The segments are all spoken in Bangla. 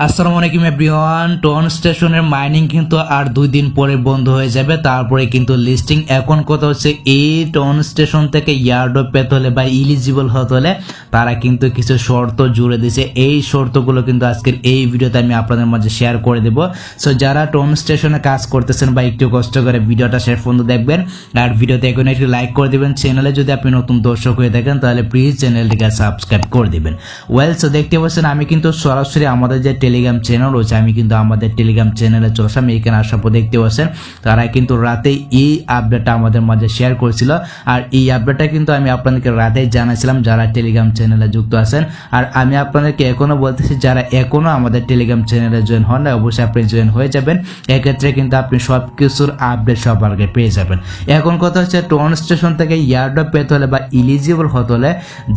আসসালামু আলাইকুম এভরিওয়ান। টোন স্টেশনের মাইনিং কিন্তু আর 2 দিন পরে বন্ধ হয়ে যাবে, তারপরে কিন্তু লিস্টিং। এখন কথা হচ্ছে এই টোন স্টেশন থেকে ইয়ারড্রপ পেতে হলে বা ইলিজিবল হতে হলে তারা কিন্তু কিছু শর্ত জুড়ে দিয়েছে। এই শর্তগুলো কিন্তু আজকের এই ভিডিওতে আমি আপনাদের মাঝে শেয়ার করে দেব। সো যারা টোন স্টেশনে কাজ করতেছেন বা একটু কষ্ট করে ভিডিওটা শেষ পর্যন্ত দেখবেন, আর ভিডিওতে এখন একটু লাইক করে দিবেন। চ্যানেলে যদি আপনি নতুন দর্শক হয়ে থাকেন তাহলে প্লিজ চ্যানেলটিকে সাবস্ক্রাইব করে দিবেন। সো দেখতে পাচ্ছেন আমি কিন্তু সরাসরি আমাদের যে টেলিগ্রাম চ্যানেল রয়েছে, আমি কিন্তু আমাদের টেলিগ্রাম চ্যানেলে চলে আসলাম। এখানে আসার পর দেখতে পাচ্ছেন তারা কিন্তু রাতে এই আপডেটটা আমাদের মাঝে শেয়ার করেছিল, আর এই আপডেটটা কিন্তু আমি আপনাদেরকে রাতেই জানাছিলাম যারা টেলিগ্রাম চ্যানেলে যুক্ত আছেন। আর আমি আপনাদেরকে এখনো বলতেছি, যারা এখনো আমাদের টেলিগ্রাম চ্যানেলে জয়েন হন না অবশ্যই আপনি জয়েন হয়ে যাবেন। এক্ষেত্রে কিন্তু আপনি সব কিছুর আপডেট সবার আগে পেয়ে যাবেন। এখন কথা হচ্ছে টোন স্টেশন থেকে ইয়ারড্রপ পেতে হলে বা ইলিজিবল হতে হলে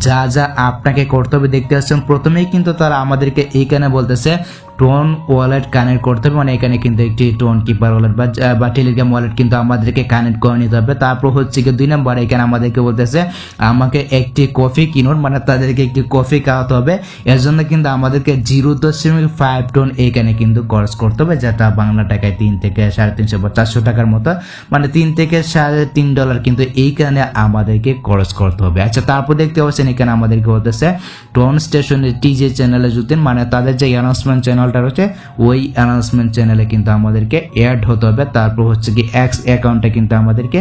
যা যা আপনাকে করতে হবে দেখতে পাচ্ছেন। প্রথমেই কিন্তু তারা আমাদেরকে এইখানে বলতেছে টোন ওয়ালেট কানেক্ট করতে হবে, মানে এখানে কিন্তু একটি টোন কিপার ওয়ালেট বা টেলিগ্রাম ওয়ালেট কিন্তু আমাদেরকে কানেক্ট করে নিতে হবে। তারপর হচ্ছে কি 2 নম্বর এখানে আমাদেরকে বলতেছে আমাকে একটি কফি কিনুন, মানে তাদেরকে একটি কফি খাওয়াতে হবে। এর জন্য কিন্তু আমাদেরকে 0.5 টোন এখানে কিন্তু খরচ করতে হবে, যেটা বাংলা টাকায় 3 থেকে 350 বা 400 টাকার মতো, মানে $3 থেকে $3.5 কিন্তু এইখানে আমাদেরকে খরচ করতে হবে। আচ্ছা, তারপর দেখতে পাচ্ছেন এখানে আমাদেরকে বলতেছে টোন স্টেশনের টিজে চ্যানেলে যুক্তেন, মানে তাদের যে অ্যানাউন্সমেন্ট চ্যানেলটা রয়েছে ওই অ্যানাউন্সমেন্ট চ্যানেলে কিন্তু আমাদেরকে অ্যাড হতে হবে। তারপর হচ্ছে কি এক্স অ্যাকাউন্টে কিন্তু আমাদেরকে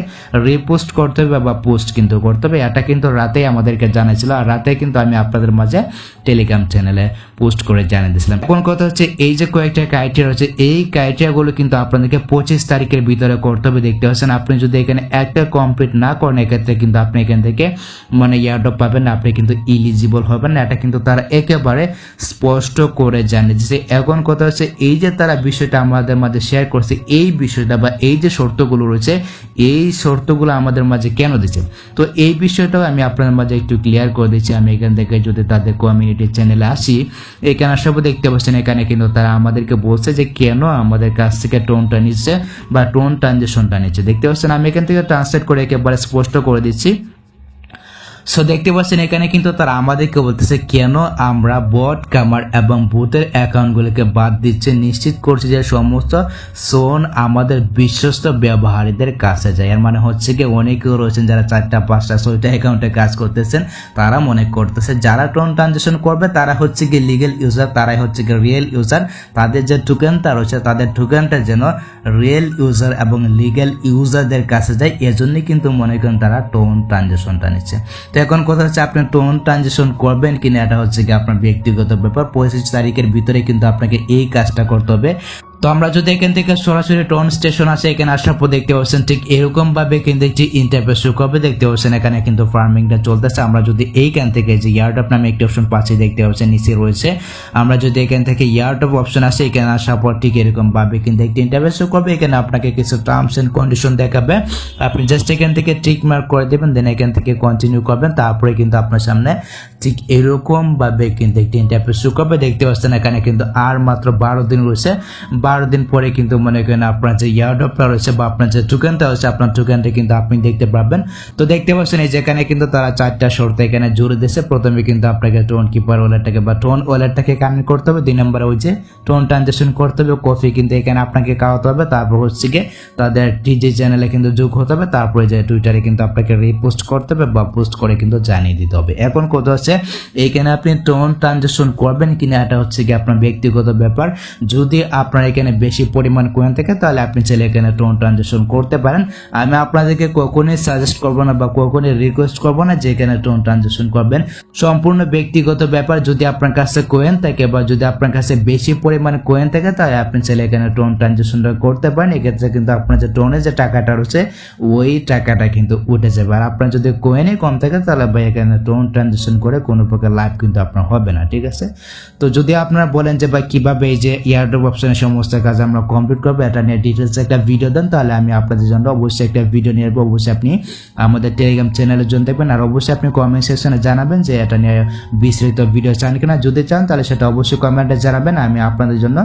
রিপোস্ট করতে হবে বা পোস্ট কিন্তু করতে হবে। এটা কিন্তু রাতেই আমাদেরকে জানাইছিল, আর রাতে কিন্তু আমি আপনাদের মাঝে টেলিগ্রাম চ্যানেলে পোস্ট করে জানিয়ে দিয়েছিলাম। এখন কথা হচ্ছে এই যে কয়েকটা ক্রাইটেরিয়া রয়েছে, এই ক্রাইটেরিয়াগুলো কিন্তু আপনাদেরকে 25 তারিখের ভিতরে করতে হবে। দেখতে পাচ্ছেন আপনি যদি এখানে একটা কমপ্লিট না করেন এক্ষেত্রে কিন্তু আপনি এখান থেকে মানে ইয়ারড্রপ পাবেন না, আপনি কিন্তু ইলিজিবল হবেন না। এটা কিন্তু তারা একেবারে স্পষ্ট করে জানিয়ে দিয়েছে। এখন কথা হচ্ছে এই যে তারা বিষয়টা আমাদের মাঝে শেয়ার করছে, এই বিষয়টা বা এই যে শর্তগুলো রয়েছে এই শর্তগুলো আমাদের মাঝে কেন দিচ্ছে, তো এই বিষয়টাও আমি আপনাদের মাঝে একটু ক্লিয়ার করে দিচ্ছি। আমি এখান থেকে যদি তাদের কমিউনিটি চ্যানেলে আসি, এখানে আসার পর দেখতে পাচ্ছেন এখানে কিন্তু তারা আমাদেরকে বলছে যে কেন আমাদের কাছ থেকে টোনটা নিচ্ছে বা টোন ট্রানজেকশনটা নিচ্ছে। দেখতে পাচ্ছেন আমি এখান থেকে ট্রান্সলেট করে একেবারে স্পষ্ট করে দিচ্ছি। সো দেখতে পাচ্ছেন এখানে কিন্তু তারা আমাদেরকে বলতেছে কেন আমরা বট কামার এবং বুথের অ্যাকাউন্টগুলোকে বাদ দিচ্ছে, নিশ্চিত করছে যে সমস্ত সোন আমাদের বিশ্বস্ত ব্যবহারীদের কাছে যায়। এর মানে হচ্ছে কি অনেকেও রয়েছেন যারা 4টা 5টা 6টা অ্যাকাউন্টে কাজ করতেছেন, তারা মনে করতেছে যারা টোন ট্রানজেকশন করবে তারা হচ্ছে কি লিগেল ইউজার, তারাই হচ্ছে কি রিয়েল ইউজার। তাদের যে টোকেনটা রয়েছে তাদের টোকেনটা যেন রিয়েল ইউজার এবং লিগেল ইউজারদের কাছে যায়, এজন্যই কিন্তু মনে করেন তারা টোন ট্রানজেকশনটা নিচ্ছে। তো এখন কথা হচ্ছে আপনি টোন ট্রানজেকশন করবেন কিনা এটা হচ্ছে কি আপনার ব্যক্তিগত ব্যাপার। 25 তারিখের ভিতরে কিন্তু আপনাকে এই কাজটা করতে হবে। তো আমরা যদি এখান থেকে সরাসরি টোন স্টেশন আছে, এখানে আসার পর দেখতে পাচ্ছেন ঠিক এরকম ভাবে কিন্তু একটি ইন্টারফেস শুরু হবে। দেখতে পাচ্ছেন এখানে কিন্তু ফার্মিংটা চলতেছে। আমরা যদি এইখান থেকে যে ইয়ারড্রপ নামে একটি অপশন পাচ্ছি দেখতে পাচ্ছেন নিচে রয়েছে, আমরা যদি এখান থেকে ইয়ারড্রপ অপশন আসে এখানে আসার পর ঠিক এরকম ভাবে কিন্তু একটি ইন্টারফেস শুরু করবে। এখানে আপনাকে কিছু টার্মস এন্ড কন্ডিশন দেখাবে, আপনি জাস্ট এখান থেকে টিক মার্ক করে দেবেন, দেন এখান থেকে কন্টিনিউ করবেন। তারপরে কিন্তু আপনার সামনে ঠিক এরকম ভাবে কিন্তু একটি ইন্টারফেস শুরু করবে। দেখতে পাচ্ছেন এখানে কিন্তু আর মাত্র 12 দিন রয়েছে। 12 দিন পরে কিন্তু মনে করেন আপনার যে ইয়ারড্রপটা রয়েছে বা আপনার যে টোকেনটা রয়েছে আপনার টোকেনটা কিন্তু আপনি দেখতে পাবেন। তো দেখতে পাচ্ছেন এই যেখানে কিন্তু তারা 4টা শর্ত এখানে জুড়ে দিয়েছে। প্রথমে কিন্তু আপনাকে টোন কিপার ওয়ালেটটাকে বা টোন ওয়ালেটটাকে কানেক্ট করতে হবে। 2 নম্বরে ওই যে টোন ট্রানজেকশন করতে হবে, কফি কিন্তু এখানে আপনাকে খাওয়াতে হবে। তারপর হচ্ছে গিয়ে তাদের টিজি চ্যানেলে কিন্তু যোগ হতে হবে। তারপরে যে টুইটারে কিন্তু আপনাকে রিপোস্ট করতে হবে বা পোস্ট করে কিন্তু জানিয়ে দিতে হবে। এখন কথা হচ্ছে এইখানে আপনি টোন ট্রানজেকশন করবেন কিনা এটা হচ্ছে কি আপনার ব্যক্তিগত ব্যাপার। যদি আপনার এখানে বেশি পরিমাণ কয়েন থাকে তাহলে আপনি চাইলে এখানে টোন ট্রানজেকশন করতে পারেন। আমি আপনাদেরকে কখনোই সাজেস্ট করবো না বা কখনোই রিকোয়েস্ট করবো না যে এখানে টোন ট্রানজেকশন করবেন, সম্পূর্ণ ব্যক্তিগত ব্যাপার। যদি আপনার কাছে কয়েন থাকে বা যদি আপনার কাছে বেশি পরিমাণ কয়েন থাকে তাহলে আপনি চাইলে এখানে টোন ট্রানজেকশনটা করতে পারেন। এক্ষেত্রে কিন্তু আপনার যে টোনের যে টাকাটা রয়েছে ওই টাকাটা কিন্তু উঠে যাবে। আর আপনার যদি কয়েনই কম থাকে তাহলে ভাই এখানে টোন ট্রানজেকশন করে কোনো প্রকার লাভ কিন্তু আপনার হবে না, ঠিক আছে। তো যদি আপনারা বলেন যে ভাই কিভাবে এই যে ইয়ারড্রপ অপশনে সমস্ত সমস্ত কাজ আমরা কমপ্লিট করবো। এটা নিয়ে ডিটেলস একটা ভিডিও দেন, তাহলে আমি আপনাদের জন্য অবশ্যই একটা ভিডিও নিয়ে আসবো। অবশ্যই আপনি আমাদের টেলিগ্রাম চ্যানেলের জন্য দেখবেন, আর অবশ্যই আপনি কমেন্ট সেকশনে জানাবেন যে এটা নিয়ে বিস্তারিত ভিডিও চান কিনা। যদি চান তাহলে সেটা অবশ্যই কমেন্টে জানাবেন, আমি আপনাদের জন্য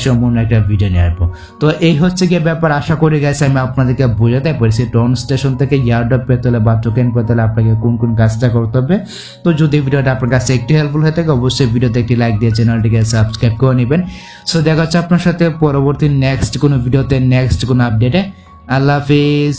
সম্পূর্ণ একটা ভিডিও নিয়ে আসবো। তো এই হচ্ছে গিয়ে ব্যাপার। আশা করি গেছে আমি আপনাদেরকে বোঝাতে পারছি টন স্টেশন থেকে ইয়ারড্রপ পেতে হলে বা টোকেন পেতে হলে আপনাকে কোন কোন কাজটা করতে হবে। তো যদি ভিডিওটা আপনার কাছে একটু হেল্পফুল হয়ে থাকে অবশ্যই ভিডিওতে একটি লাইক দিয়ে চ্যানেলটিকে সাবস্ক্রাইব করে নেবেন। সো দেখা হচ্ছে আপনার সাথে পরবর্তী নেক্সট কোনো ভিডিওতে, নেক্সট কোনো আপডেটে। আল্লাহ হাফিজ।